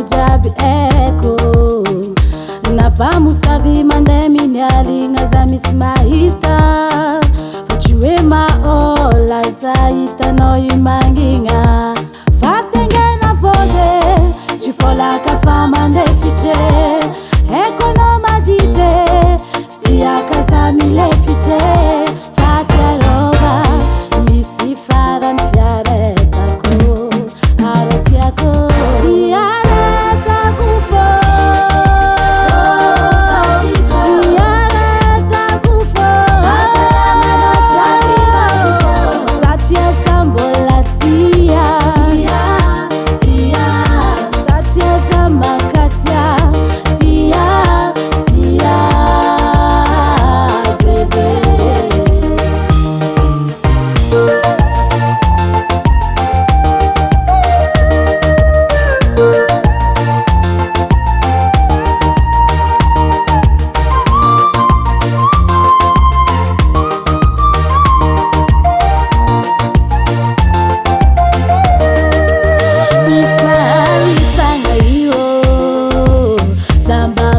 jabi eko napamusavy mandeha minialigna za misy mahita fatriwe maola za hitanao io mangigna fatengena bode tsy folaka fa mandeha fitre ekono madite tiaka za mile fitre fatsiarova misy farany fiaretako aretiako iaretako fo iaretako fo satria za mbola tia satria za makatia tia bebe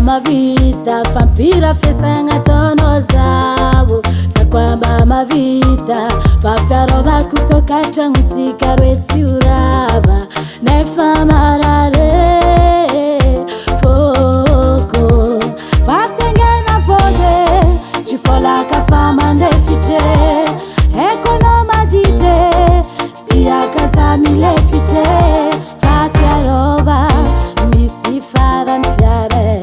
mavita fampira fesagna tono zavo sakwamba mavita vafiarova kutoka trangutsika rwetsi urava nefa marare foko fatengena pode chifolaka famande fitre ekono madite tiaka za mile fitre fatiarova misi faran fiare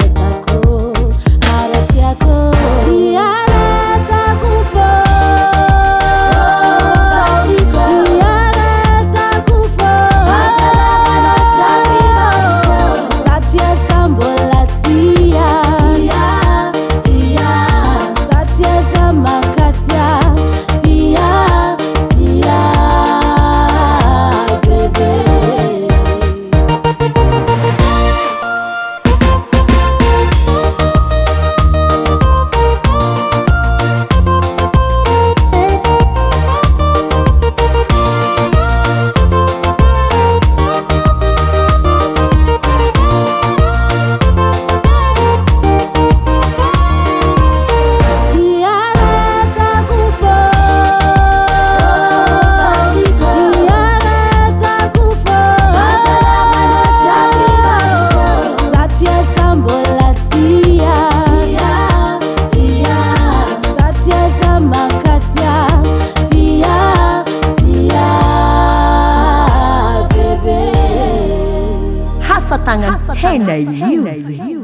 Tangan Henay Music.